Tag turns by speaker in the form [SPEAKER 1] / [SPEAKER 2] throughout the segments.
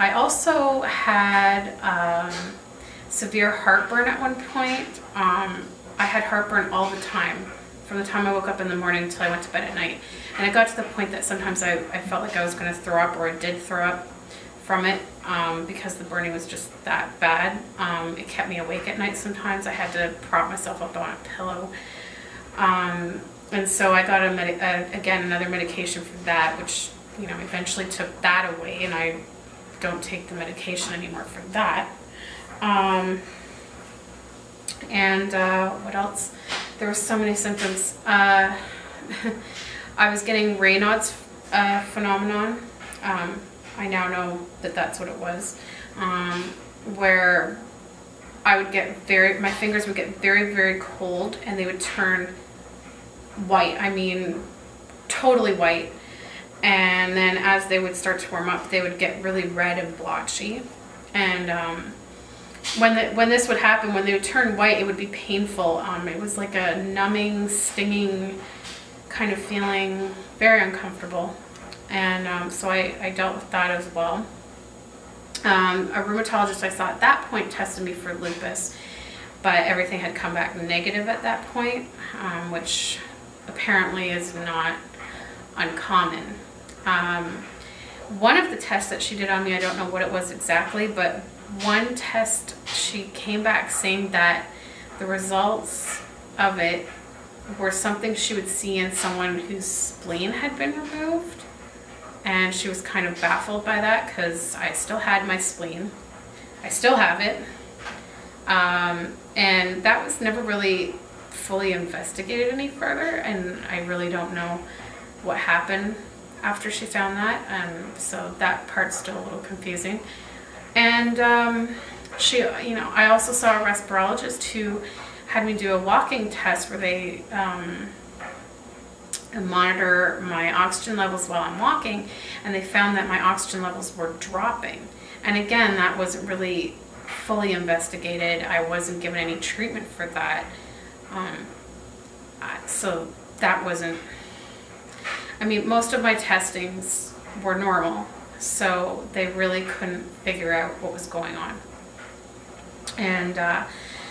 [SPEAKER 1] I also had severe heartburn at one point. I had heartburn all the time, from the time I woke up in the morning until I went to bed at night. And it got to the point that sometimes I felt like I was going to throw up, or I did throw up from it, because the burning was just that bad. It kept me awake at night sometimes. I had to prop myself up on a pillow. And so I got again another medication for that, which, you know, eventually took that away, and I don't take the medication anymore for that. What else? There were so many symptoms. I was getting Raynaud's phenomenon. I now know that that's what it was, where I would get my fingers would get very, very cold, and they would turn white. I mean, totally white. And then as they would start to warm up, they would get really red and blotchy. And when this would happen, when they would turn white, it would be painful. It was like a numbing, stinging kind of feeling, very uncomfortable. And so I dealt with that as well. A rheumatologist I saw at that point tested me for lupus, but everything had come back negative at that point, which apparently is not uncommon. One of the tests that she did on me, I don't know what it was exactly, but one test, she came back saying that the results of it were something she would see in someone whose spleen had been removed. And she was kind of baffled by that, because I still had my spleen. I still have it. And that was never really fully investigated any further, and I really don't know what happened after she found that. So that part's still a little confusing. And she, you know, I also saw a respirologist who had me do a walking test where they monitor my oxygen levels while I'm walking, and they found that my oxygen levels were dropping. And again, that wasn't really fully investigated. I wasn't given any treatment for that. So that wasn't, I mean, most of my testings were normal, so they really couldn't figure out what was going on. And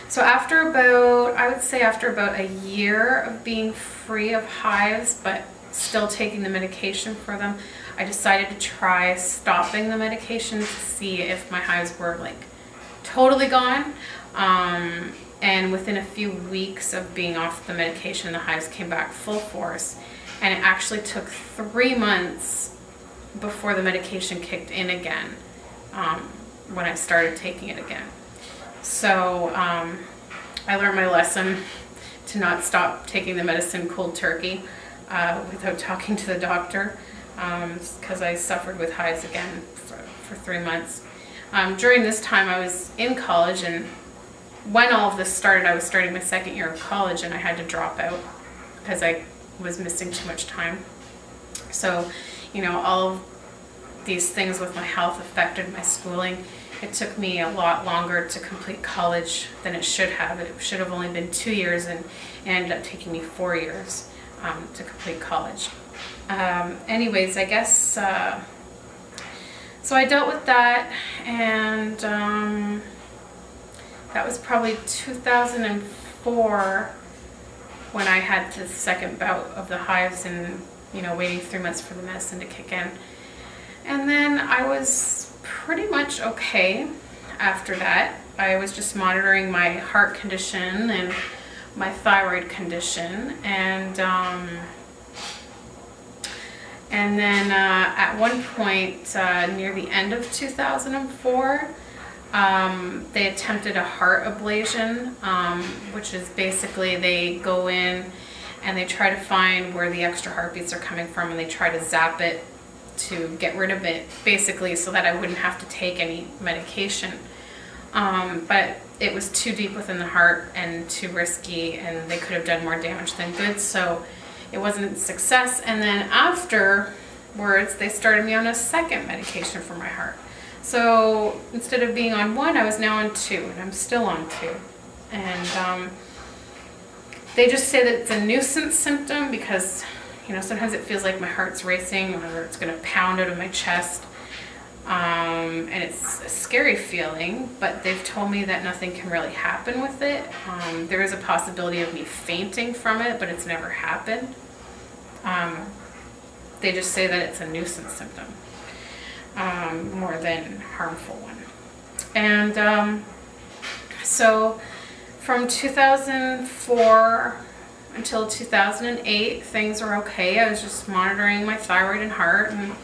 [SPEAKER 1] so after about, I would say after about a year of being free of hives, but still taking the medication for them, I decided to try stopping the medication to see if my hives were like totally gone. And within a few weeks of being off the medication, the hives came back full force. And it actually took 3 months before the medication kicked in again, when I started taking it again. So I learned my lesson to not stop taking the medicine cold turkey without talking to the doctor, because I suffered with hives again for 3 months. During this time I was in college, and when all of this started, I was starting my second year of college, and I had to drop out because I was missing too much time. So, you know, all of these things with my health affected my schooling. It took me a lot longer to complete college than it should have. It should have only been 2 years, and it ended up taking me 4 years to complete college. Anyways, I guess, so I dealt with that, and that was probably 2004 when I had the second bout of the hives, and, you know, waiting 3 months for the medicine to kick in. And then I was pretty much okay after that. I was just monitoring my heart condition and my thyroid condition, and then at one point near the end of 2004, they attempted a heart ablation, which is basically they go in and they try to find where the extra heartbeats are coming from, and they try to zap it to get rid of it, basically so that I wouldn't have to take any medication. But it was too deep within the heart and too risky, and they could have done more damage than good, so it wasn't a success. And then afterwards, they started me on a second medication for my heart. So instead of being on one, I was now on two, and I'm still on two. And they just say that it's a nuisance symptom because, you know, sometimes it feels like my heart's racing, or it's going to pound out of my chest. And it's a scary feeling, but they've told me that nothing can really happen with it. There is a possibility of me fainting from it, but it's never happened. They just say that it's a nuisance symptom, more than harmful one. And so from 2004 until 2008, things were okay. I was just monitoring my thyroid and heart, and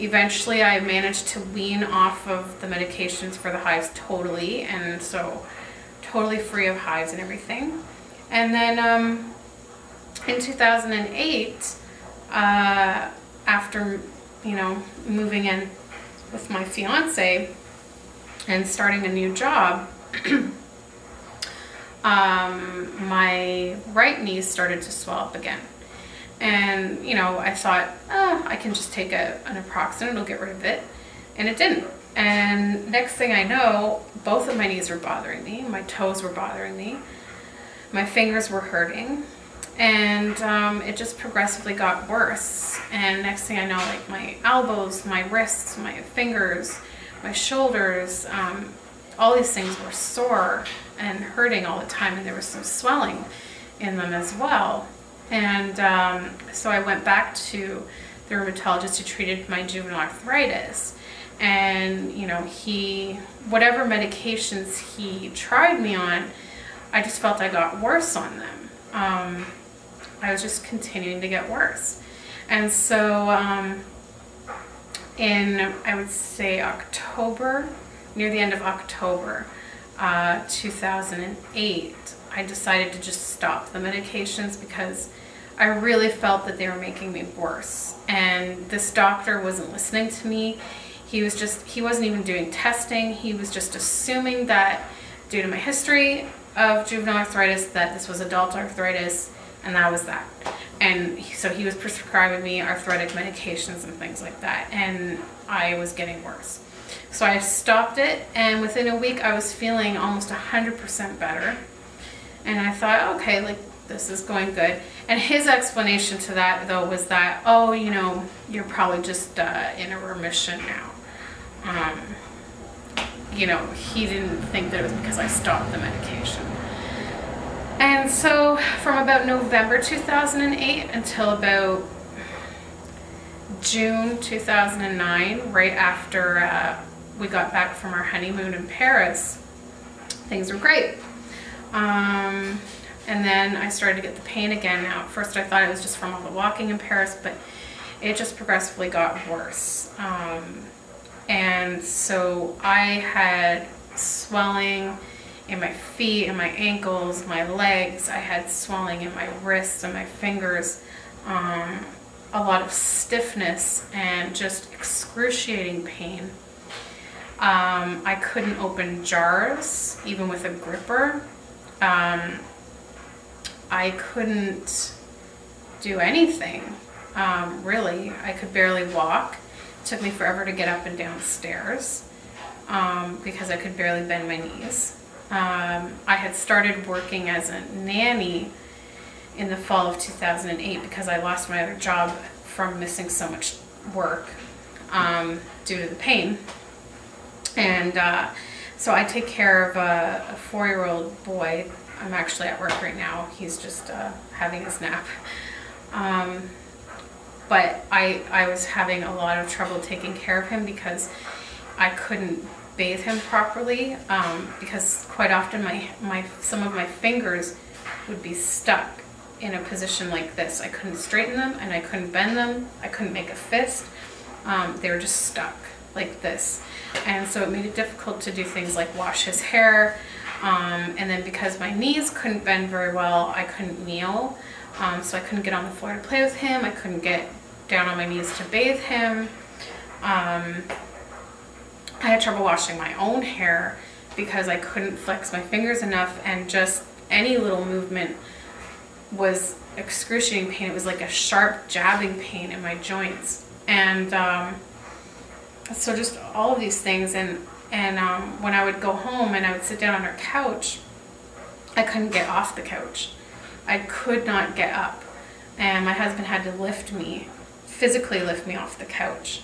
[SPEAKER 1] eventually I managed to wean off of the medications for the hives totally, and so totally free of hives and everything. And then in 2008, after, you know, moving in with my fiance and starting a new job, my right knee started to swell up again. And, you know, I thought, oh, I can just take an naproxen, it'll get rid of it. And it didn't. And next thing I know, both of my knees were bothering me, my toes were bothering me, my fingers were hurting, and it just progressively got worse. And next thing I know, like my elbows, my wrists, my fingers, my shoulders, all these things were sore and hurting all the time, and there was some swelling in them as well. And so I went back to the rheumatologist who treated my juvenile arthritis, and you know, whatever medications he tried me on, I just felt I got worse on them. I was just continuing to get worse. And so in, I would say, October, near the end of October 2008, I decided to just stop the medications because I really felt that they were making me worse. And this doctor wasn't listening to me. He wasn't even doing testing. He was just assuming that due to my history of juvenile arthritis that this was adult arthritis, and that was that. And so he was prescribing me arthritic medications and things like that, and I was getting worse. So I stopped it, and within a week I was feeling almost 100% better. And I thought, okay, like, this is going good. And his explanation to that, though, was that, oh, you know, you're probably just in a remission now. You know, he didn't think that it was because I stopped the medication. And so from about November 2008 until about June 2009, right after we got back from our honeymoon in Paris, things were great. And then I started to get the pain again. Now, at first I thought it was just from all the walking in Paris, but it just progressively got worse. And so I had swelling in my feet and my ankles, my legs. I had swelling in my wrists and my fingers, a lot of stiffness and just excruciating pain. I couldn't open jars, even with a gripper. I couldn't do anything, really. I could barely walk. It took me forever to get up and down stairs because I could barely bend my knees. I had started working as a nanny in the fall of 2008 because I lost my other job from missing so much work due to the pain. And so I take care of a 4-year-old boy. I'm actually at work right now. He's just having his nap. But I was having a lot of trouble taking care of him because I couldn't bathe him properly, because quite often some of my fingers would be stuck in a position like this. I couldn't straighten them and I couldn't bend them. I couldn't make a fist. They were just stuck like this. And so it made it difficult to do things like wash his hair. And then because my knees couldn't bend very well, I couldn't kneel. So I couldn't get on the floor to play with him. I couldn't get down on my knees to bathe him. I had trouble washing my own hair because I couldn't flex my fingers enough, and just any little movement was excruciating pain. It was like a sharp jabbing pain in my joints. And so just all of these things. And when I would go home and I would sit down on our couch, I couldn't get off the couch. I could not get up. And my husband had to physically lift me off the couch.